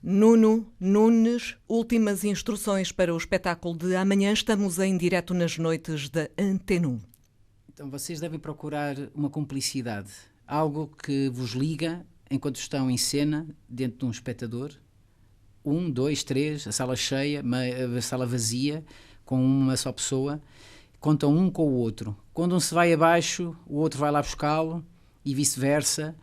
Nuno Nunes, últimas instruções para o espetáculo de amanhã. Estamos em direto nas noites da Antena 1. Então vocês devem procurar uma cumplicidade, algo que vos liga enquanto estão em cena, dentro de um espectador. 1, 2, 3, a sala cheia, a sala vazia, com uma só pessoa, contam um com o outro. Quando um se vai abaixo, o outro vai lá buscá-lo e vice-versa,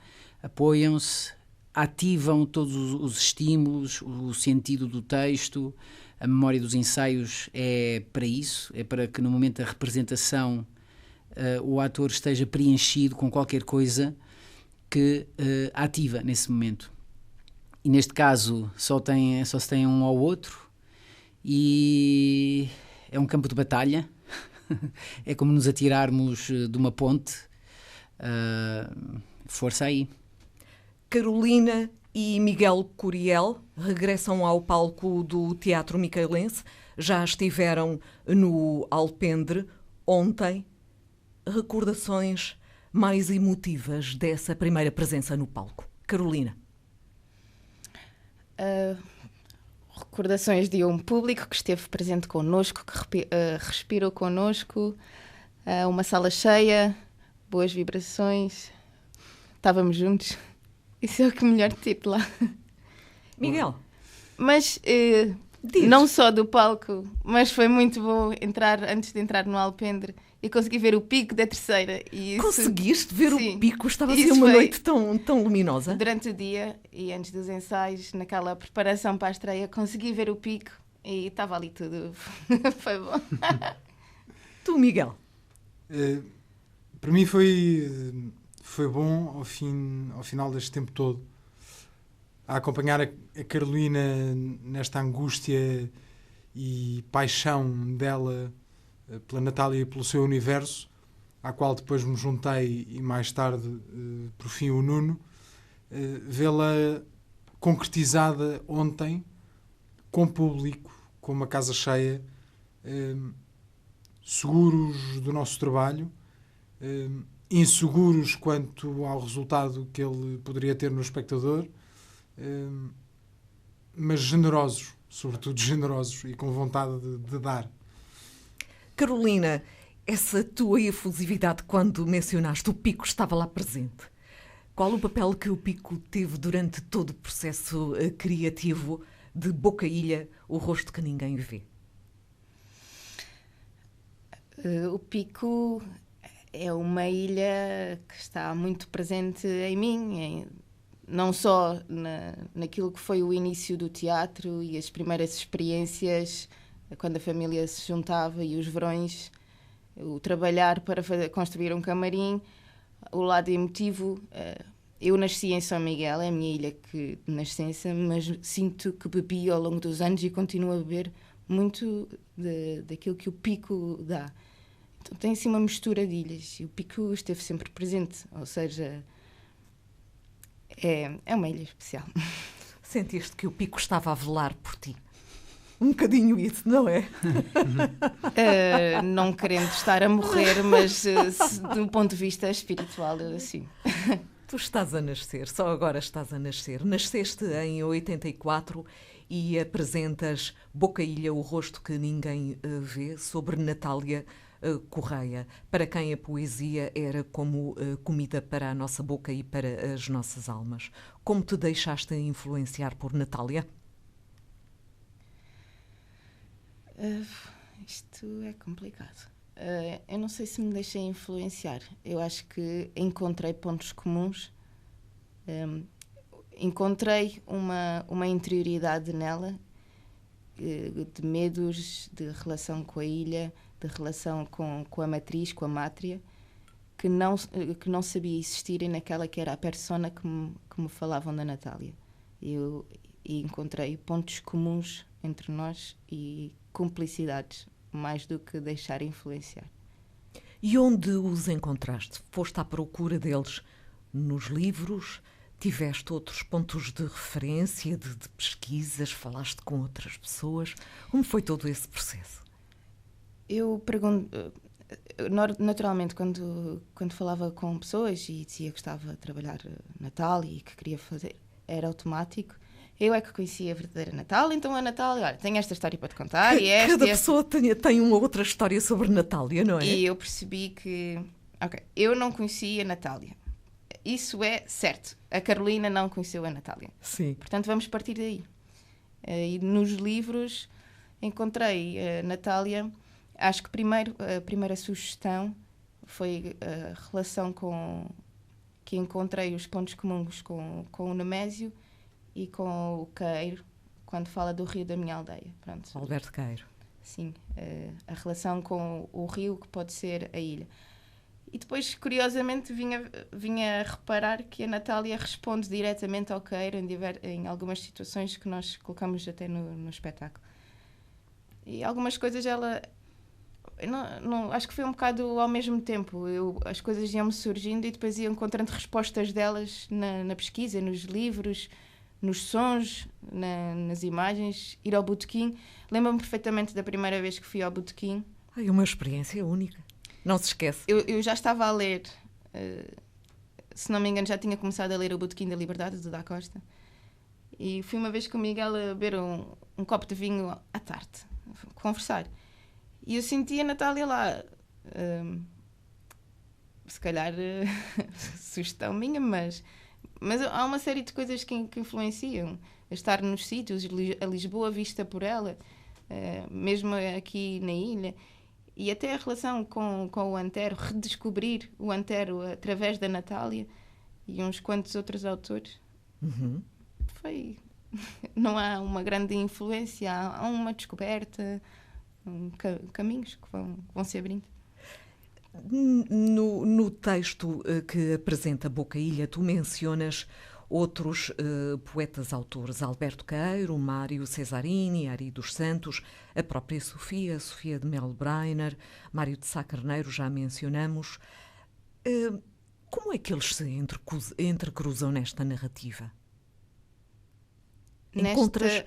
apoiam-se, ativam todos os estímulos, o sentido do texto. A memória dos ensaios é para isso, é para que no momento da representação o ator esteja preenchido com qualquer coisa que ativa nesse momento. E neste caso só se tem um ao outro e é um campo de batalha. É como nos atirarmos de uma ponte. Força aí. Carolina e Miguel Curiel regressam ao palco do Teatro Micaelense. Já estiveram no Alpendre ontem. Recordações mais emotivas dessa primeira presença no palco. Carolina. Recordações de um público que esteve presente connosco, que respirou connosco, uma sala cheia, boas vibrações, estávamos juntos. Isso é o que melhor tipo lá. Miguel. Mas não só do palco, mas foi muito bom antes de entrar no Alpendre e consegui ver o pico da terceira. E conseguiste ver o pico? Estava a ser uma noite tão luminosa? Durante o dia e antes dos ensaios, naquela preparação para a estreia, consegui ver o pico e estava ali tudo. Foi bom. Tu, Miguel? Para mim foi bom ao final deste tempo todo a acompanhar a Carolina nesta angústia e paixão dela pela Natália e pelo seu universo, à qual depois me juntei e mais tarde, por fim, o Nuno, vê-la concretizada ontem, com público, com uma casa cheia, seguros do nosso trabalho, inseguros quanto ao resultado que ele poderia ter no espectador, mas generosos, sobretudo generosos e com vontade de dar. Carolina, essa tua efusividade quando mencionaste o Pico estava lá presente. Qual o papel que o Pico teve durante todo o processo criativo de Boca Ilha, o rosto que ninguém vê? O Pico é uma ilha que está muito presente em mim, não só naquilo que foi o início do teatro e as primeiras experiências, quando a família se juntava e os verões, o trabalhar para construir um camarim, o lado emotivo. Eu nasci em São Miguel, é a minha ilha de nascença, mas sinto que bebi ao longo dos anos e continuo a beber muito daquilo que o Pico dá. Então tem assim uma mistura de ilhas e o Pico esteve sempre presente, ou seja, é uma ilha especial. Sentiste que o Pico estava a velar por ti? Um bocadinho isso, não é? Não querendo estar a morrer, mas do ponto de vista espiritual, assim. Tu estás a nascer, só agora estás a nascer. Nasceste em 84 e apresentas Boca Ilha, o rosto que ninguém vê, sobre Natália Correia, para quem a poesia era como comida para a nossa boca e para as nossas almas. Como te deixaste influenciar por Natália? Isto é complicado. Eu não sei se me deixei influenciar. Eu acho que encontrei pontos comuns. Encontrei uma interioridade nela, de medos, de relação com a ilha, de relação com a matriz, com a mátria, que não sabia existir naquela que era a persona que me falavam da Natália. E encontrei pontos comuns entre nós e cumplicidades, mais do que deixar influenciar. E onde os encontraste? Foste à procura deles nos livros? Tiveste outros pontos de referência, de pesquisas? Falaste com outras pessoas? Como foi todo esse processo? Eu pergunto... Naturalmente, quando falava com pessoas e dizia que estava a trabalhar Natália e que queria fazer, era automático. Eu é que conhecia a verdadeira Natália, então a Natália, olha, tenho esta história para te contar. Cada pessoa tem uma outra história sobre Natália, não é? E eu percebi que, eu não conhecia a Natália. Isso é certo. A Carolina não conheceu a Natália. Sim. Portanto, vamos partir daí. E nos livros encontrei a Natália. Acho que a primeira sugestão foi a relação que encontrei os pontos comuns com o Nemésio e com o Queiro, quando fala do rio da minha aldeia. Pronto. Alberto Queiro. Sim, a relação com o rio, que pode ser a ilha. E depois, curiosamente, vinha a reparar que a Natália responde diretamente ao Queiro em algumas situações que nós colocamos até no espetáculo. E algumas coisas ela... Não, acho que foi um bocado ao mesmo tempo. As coisas iam-me surgindo e depois ia encontrando respostas delas na pesquisa, nos livros, nos sons, nas imagens. Ir ao botequim. Lembro-me perfeitamente da primeira vez que fui ao botequim. Ai, uma experiência única. Não se esquece. Eu já estava a ler, se não me engano, já tinha começado a ler o Botequim da Liberdade, do Da Costa. E fui uma vez com o Miguel a beber um copo de vinho à tarde, conversar. E eu senti a Natália lá. Se calhar, sugestão minha, mas há uma série de coisas que influenciam. Estar nos sítios, a Lisboa vista por ela, mesmo aqui na ilha. E até a relação com o Antero, redescobrir o Antero através da Natália e uns quantos outros autores. Uhum. Não há uma grande influência, há uma descoberta, caminhos que vão se abrindo. No texto que apresenta Boca Ilha, tu mencionas outros poetas autores, Alberto Queiro, Mário Cesarini, Ari dos Santos, a própria Sofia de Melbreiner, Mário de Sá Carneiro, já mencionamos. Como é que eles se entrecruzam nesta narrativa? Encontras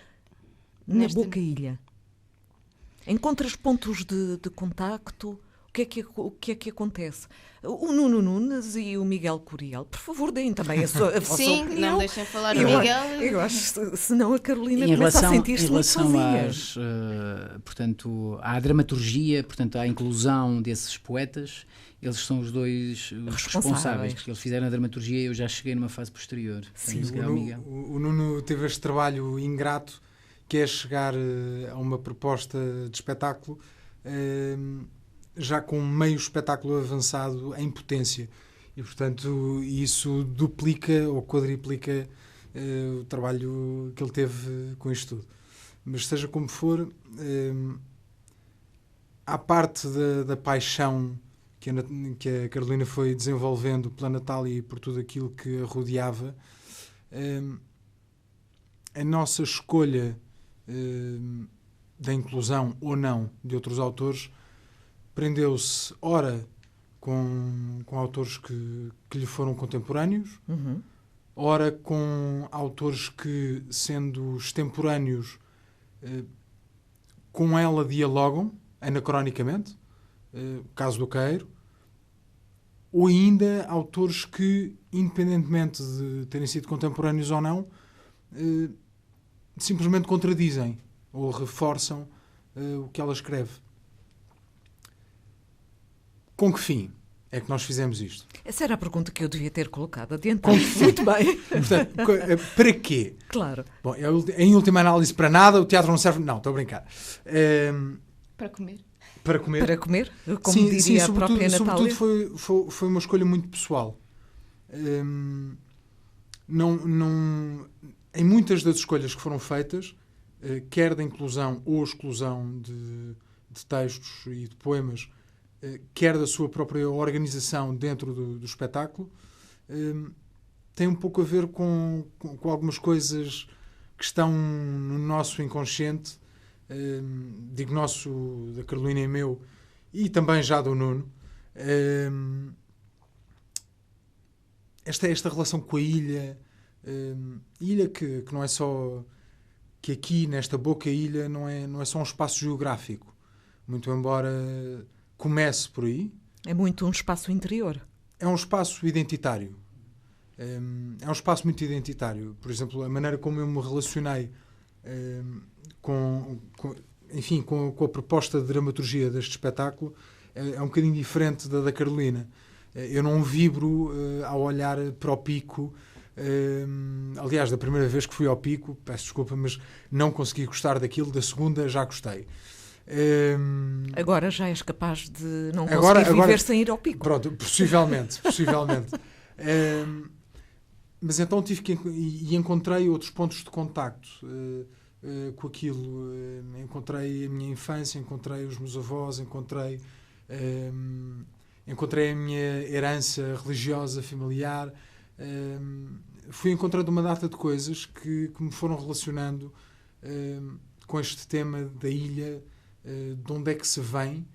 na Boca Ilha? Encontras pontos de contacto? O que é que acontece? O Nuno Nunes e o Miguel Curiel, por favor, deem também a vossa Sim, opinião. não deixem falar o Miguel. Eu acho que senão a Carolina começa a sentir-se muito sozinha. Portanto, à dramaturgia, portanto, à inclusão desses poetas, eles são os dois responsáveis, porque eles fizeram a dramaturgia e eu já cheguei numa fase posterior. Sim, o Nuno teve este trabalho ingrato, que é chegar a uma proposta de espetáculo já com meio espetáculo avançado em potência. E, portanto, isso duplica ou quadriplica o trabalho que ele teve com isto tudo. Mas, seja como for, à parte da paixão que a Carolina foi desenvolvendo pela Natália e por tudo aquilo que a rodeava, a nossa escolha da inclusão ou não de outros autores prendeu-se, ora, com autores que lhe foram contemporâneos, uhum, ora com autores que, sendo extemporâneos, com ela dialogam, anacronicamente, caso do Queiro, ou ainda autores que, independentemente de terem sido contemporâneos ou não, simplesmente contradizem ou reforçam o que ela escreve. Com que fim é que nós fizemos isto? Essa era a pergunta que eu devia ter colocado. Adiantamos. Muito bem. Portanto, para quê? Claro. Bom, em última análise, para nada, o teatro não serve... Não, estou a brincar. Para comer. Para comer? Para comer, como diria a própria Natália. Sobretudo foi uma escolha muito pessoal. Em muitas das escolhas que foram feitas, quer da inclusão ou exclusão de textos e de poemas, quer da sua própria organização dentro do espetáculo, tem um pouco a ver com algumas coisas que estão no nosso inconsciente, digo nosso, da Carolina e meu, e também já do Nuno. Esta relação com a ilha, ilha que não é só... que aqui, nesta Boca Ilha, não é só um espaço geográfico, muito embora comece por aí. É muito um espaço interior. É um espaço identitário. É um espaço muito identitário. Por exemplo, a maneira como eu me relacionei com a proposta de dramaturgia deste espetáculo é um bocadinho diferente da Carolina. Eu não vibro ao olhar para o Pico. Aliás, da primeira vez que fui ao Pico, peço desculpa, mas não consegui gostar daquilo. Da segunda já gostei. Agora já és capaz de não conseguir viver sem ir ao Pico. Pronto, possivelmente. Mas então tive que encontrei outros pontos de contacto com aquilo. Encontrei a minha infância, encontrei os meus avós, encontrei a minha herança religiosa, familiar. Fui encontrando uma data de coisas que me foram relacionando com este tema da ilha, de onde é que se vem,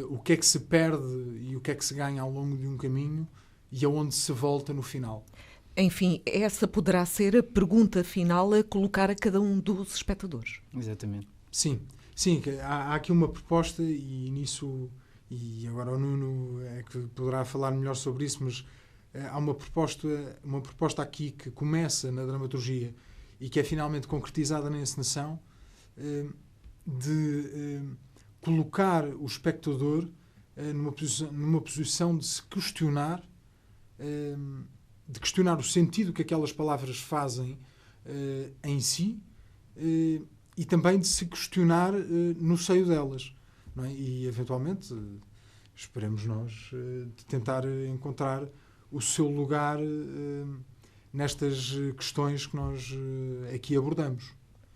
o que é que se perde e o que é que se ganha ao longo de um caminho e aonde se volta no final. Enfim, essa poderá ser a pergunta final a colocar a cada um dos espectadores. Exatamente. Sim, há aqui uma proposta e nisso, e agora o Nuno é que poderá falar melhor sobre isso, mas há uma proposta aqui que começa na dramaturgia e que é finalmente concretizada na encenação, de colocar o espectador numa posição de se questionar, de questionar o sentido que aquelas palavras fazem em si, e também de se questionar no seio delas, não é? E eventualmente esperemos nós de tentar encontrar o seu lugar nestas questões que nós aqui abordamos.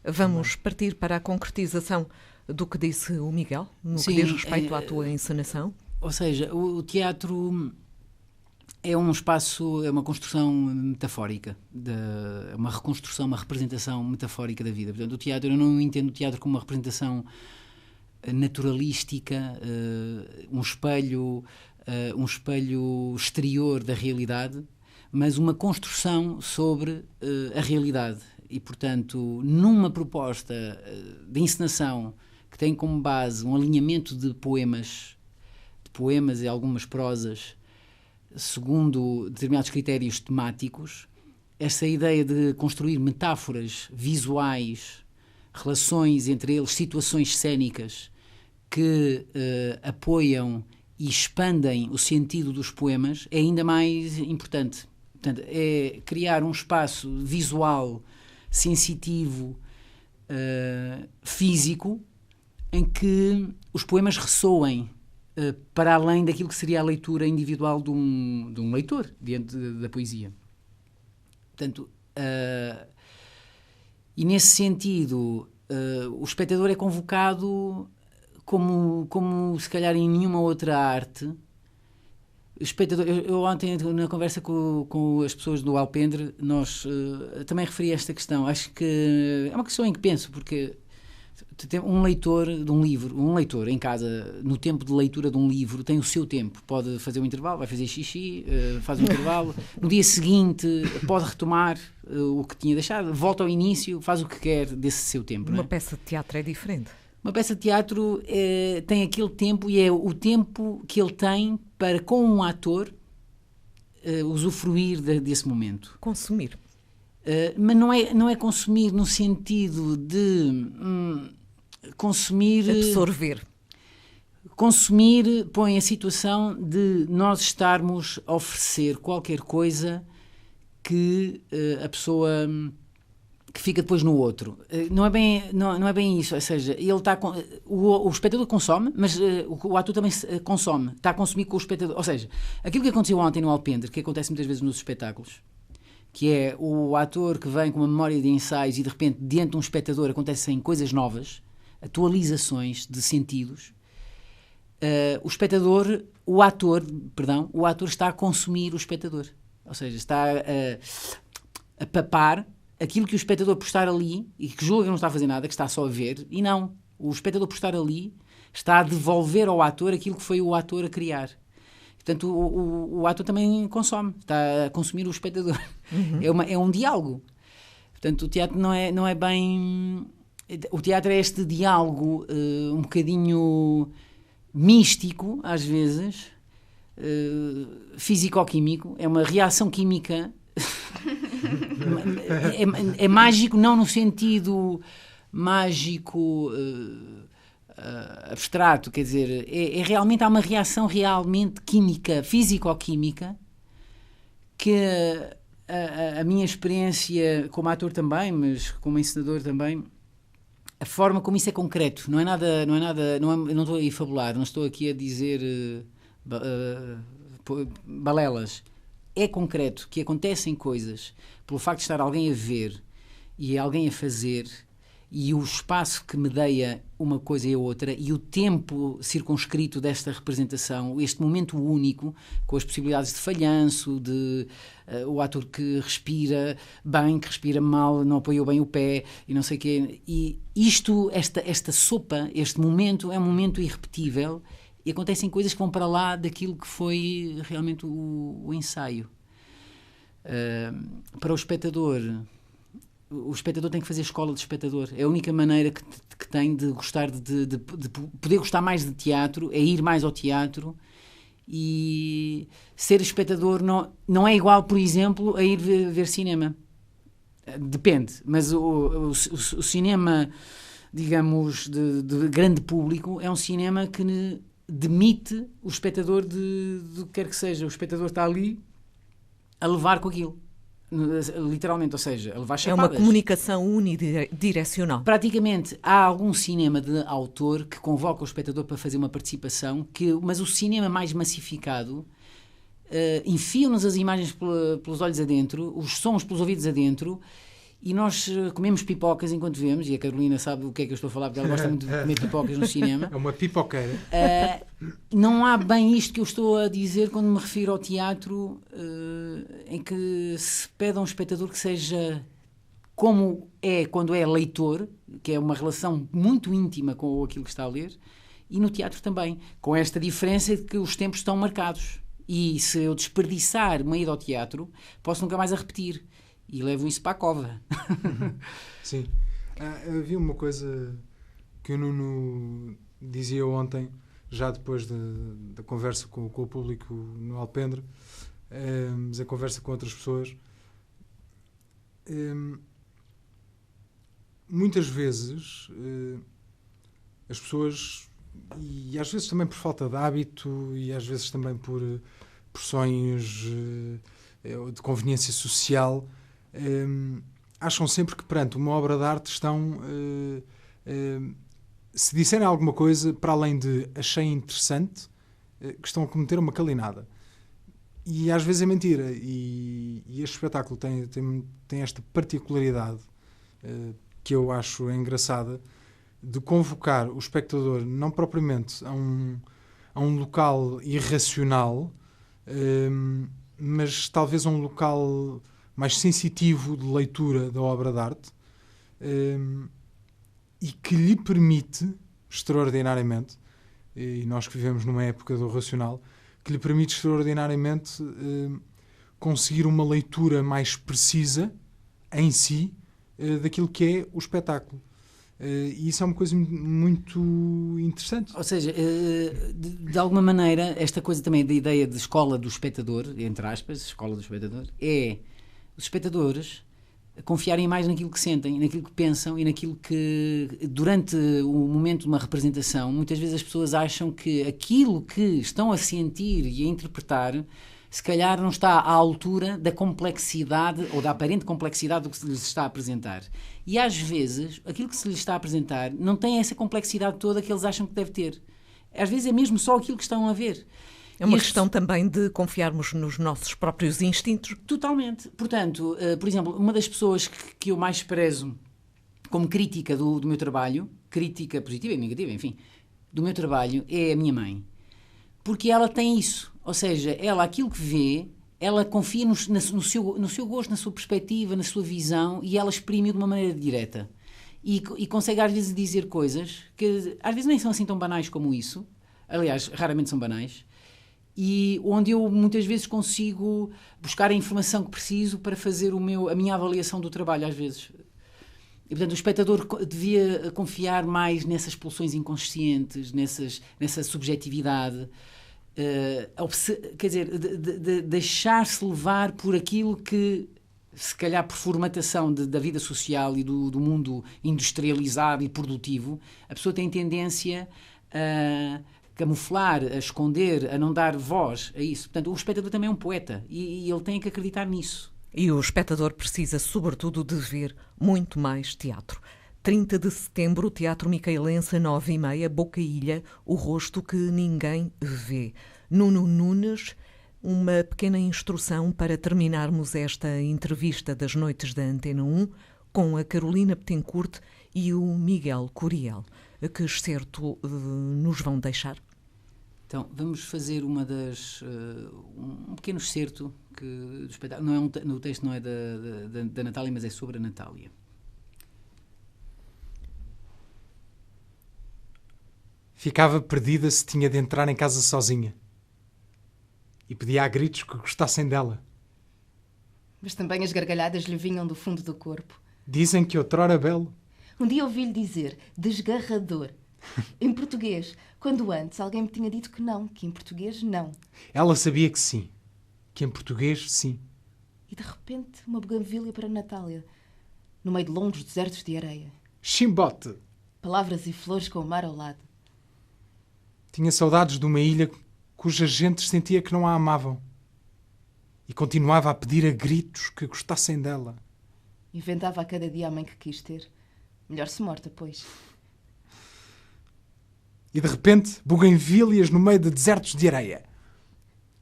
Vamos partir para a concretização do que disse o Miguel, no que diz respeito à tua encenação. Ou seja, o teatro é um espaço, é uma construção metafórica, uma reconstrução, uma representação metafórica da vida. Portanto, o teatro, eu não entendo o teatro como uma representação naturalística, um espelho exterior da realidade, mas uma construção sobre a realidade. E, portanto, numa proposta de encenação que tem como base um alinhamento de poemas e algumas prosas, segundo determinados critérios temáticos, essa ideia de construir metáforas visuais, relações entre eles, situações cênicas que apoiam e expandem o sentido dos poemas, é ainda mais importante. Portanto, é criar um espaço visual, sensitivo, físico, em que os poemas ressoem para além daquilo que seria a leitura individual de um leitor diante da poesia. Portanto, e nesse sentido, o espectador é convocado como se calhar em nenhuma outra arte. O espectador, eu ontem na conversa com as pessoas do Alpendre, nós também referi esta questão. Acho que é uma questão em que penso, porque um leitor de um livro, um leitor em casa, no tempo de leitura de um livro, tem o seu tempo. Pode fazer um intervalo, vai fazer xixi, faz um intervalo. No dia seguinte pode retomar o que tinha deixado, volta ao início, faz o que quer desse seu tempo. Uma peça de teatro é diferente. Uma peça de teatro tem aquele tempo e é o tempo que ele tem para, com um ator, usufruir desse momento. Consumir. Mas não é consumir no sentido de consumir... Absorver. Consumir põe a situação de nós estarmos a oferecer qualquer coisa que a pessoa... que fica depois no outro. Não é bem isso, ou seja, ele está o espectador consome, mas o ator também consome, está a consumir com o espectador. Ou seja, aquilo que aconteceu ontem no Alpendre, que acontece muitas vezes nos espetáculos, que é o ator que vem com uma memória de ensaios e de repente diante de um espectador acontecem coisas novas, atualizações de sentidos. O ator está a consumir o espectador, ou seja, está a papar aquilo que o espectador, por estar ali e que julga que não está a fazer nada, que está só a ver, e não, o espectador, por estar ali, está a devolver ao ator aquilo que foi o ator a criar. Portanto, o ator também consome, está a consumir o espectador. Uhum. É um diálogo. Portanto, o teatro não é bem... O teatro é este diálogo um bocadinho místico, às vezes, físico-químico, é uma reação química, é mágico, não no sentido mágico abstrato, quer dizer, realmente há uma reação realmente química, físico-química, que a minha experiência como ator também, mas como encenador também, a forma como isso é concreto, não estou a fabular, não estou aqui a dizer balelas, é concreto, que acontecem coisas pelo facto de estar alguém a ver e alguém a fazer, e o espaço que medeia uma coisa e a outra, e o tempo circunscrito desta representação, este momento único, com as possibilidades de falhanço, de o ator que respira bem, que respira mal, não apoiou bem o pé, e não sei o quê. E isto, esta sopa, este momento, é um momento irrepetível, e acontecem coisas que vão para lá daquilo que foi realmente o ensaio. Para o espectador tem que fazer escola de espectador. É a única maneira que tem de gostar de poder gostar mais de teatro, é ir mais ao teatro, e ser espectador não é igual, por exemplo, a ir ver cinema. Depende, mas o cinema, digamos, de grande público é um cinema que demite o espectador do que quer que seja. O espectador está ali a levar com aquilo. Literalmente, ou seja, a levar chapadas. É uma comunicação unidirecional. Praticamente, há algum cinema de autor que convoca o espectador para fazer uma participação, mas o cinema mais massificado enfia-nos as imagens pelos olhos adentro, os sons pelos ouvidos adentro, e nós comemos pipocas enquanto vemos, e a Carolina sabe o que é que eu estou a falar, porque ela gosta muito de comer pipocas no cinema. É uma pipoqueira. Não há bem isto que eu estou a dizer quando me refiro ao teatro, em que se pede a um espectador que seja como é quando é leitor, que é uma relação muito íntima com aquilo que está a ler, e no teatro também, com esta diferença de que os tempos estão marcados. E se eu desperdiçar uma ida ao teatro, posso nunca mais a repetir. E levo isso para a cova. Sim. Havia uma coisa que o Nuno dizia ontem, já depois da conversa com o público no Alpendre, mas a conversa com outras pessoas. Muitas vezes as pessoas, e às vezes também por falta de hábito, e às vezes também por pressões de conveniência social, acham sempre que perante uma obra de arte estão, se disserem alguma coisa para além de achei interessante, que estão a cometer uma calinada. E às vezes é mentira. E este espetáculo tem esta particularidade que eu acho engraçada, de convocar o espectador não propriamente a um local irracional, mas talvez a um local mais sensitivo de leitura da obra de arte, e que lhe permite, extraordinariamente, e nós que vivemos numa época do racional, que lhe permite extraordinariamente conseguir uma leitura mais precisa em si daquilo que é o espetáculo. E isso é uma coisa muito interessante. Ou seja, de alguma maneira, esta coisa também da ideia de escola do espectador, entre aspas, escola do espectador, é os espectadores confiarem mais naquilo que sentem, naquilo que pensam e naquilo que, durante o momento de uma representação, muitas vezes as pessoas acham que aquilo que estão a sentir e a interpretar se calhar não está à altura da complexidade ou da aparente complexidade do que se lhes está a apresentar. E às vezes, aquilo que se lhes está a apresentar não tem essa complexidade toda que eles acham que deve ter. Às vezes é mesmo só aquilo que estão a ver. É uma questão também de confiarmos nos nossos próprios instintos. Totalmente. Portanto, por exemplo, uma das pessoas que eu mais prezo como crítica do meu trabalho, crítica positiva e negativa, enfim, do meu trabalho, é a minha mãe. Porque ela tem isso. Ou seja, ela, aquilo que vê, ela confia no seu gosto, na sua perspectiva, na sua visão, e ela exprime-o de uma maneira direta. E consegue às vezes dizer coisas que às vezes nem são assim tão banais como isso. Aliás, raramente são banais. E onde eu muitas vezes consigo buscar a informação que preciso para fazer a minha avaliação do trabalho, às vezes. E, portanto, o espectador devia confiar mais nessas pulsões inconscientes, nessa subjetividade. Quer dizer, de deixar-se levar por aquilo que, se calhar por formatação da vida social e do mundo industrializado e produtivo, a pessoa tem tendência a camuflar, a esconder, a não dar voz a isso. Portanto, o espectador também é um poeta e ele tem que acreditar nisso. E o espectador precisa, sobretudo, de ver muito mais teatro. 30 de setembro, Teatro Micaelense, 9h30, Bocailha, O Rosto que Ninguém Vê. Nuno Nunes, uma pequena instrução para terminarmos esta entrevista das noites da Antena 1 com a Carolina Betancourt e o Miguel Curiel. Que excerto nos vão deixar? Então, vamos fazer um pequeno excerto do espetáculo. O texto não é da Natália, mas é sobre a Natália. Ficava perdida se tinha de entrar em casa sozinha. E pedia a gritos que gostassem dela. Mas também as gargalhadas lhe vinham do fundo do corpo. Dizem que outrora belo. Um dia ouvi-lhe dizer desgarrador. Em português, quando antes alguém me tinha dito que não, que em português não. Ela sabia que sim. Que em português, sim. E de repente, uma buganvília para Natália, no meio de longos desertos de areia. Chimbote! Palavras e flores com o mar ao lado. Tinha saudades de uma ilha cujas gentes sentia que não a amavam. E continuava a pedir a gritos que gostassem dela. Inventava a cada dia a mãe que quis ter. Melhor se morta, pois. E de repente, buganvílias no meio de desertos de areia.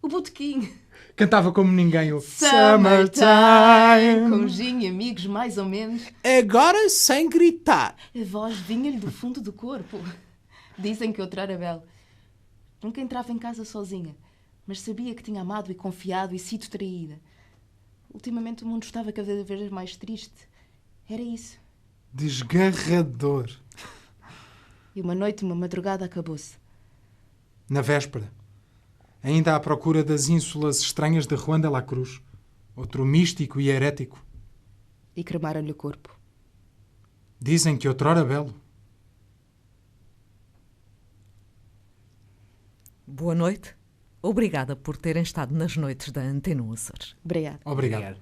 O botequim. Cantava como ninguém o Summertime. Com gin e amigos, mais ou menos. Agora sem gritar. A voz vinha-lhe do fundo do corpo. Dizem que outrora belo. Nunca entrava em casa sozinha, mas sabia que tinha amado e confiado e sido traída. Ultimamente o mundo estava cada vez mais triste. Era isso. Desgarrador. E uma noite, uma madrugada, acabou-se. Na véspera, ainda à procura das ínsulas estranhas de Juan de la Cruz, outro místico e herético. E cremaram-lhe o corpo. Dizem que outrora belo. Boa noite. Obrigada por terem estado nas noites da Antena Açores. Obrigada. Obrigado.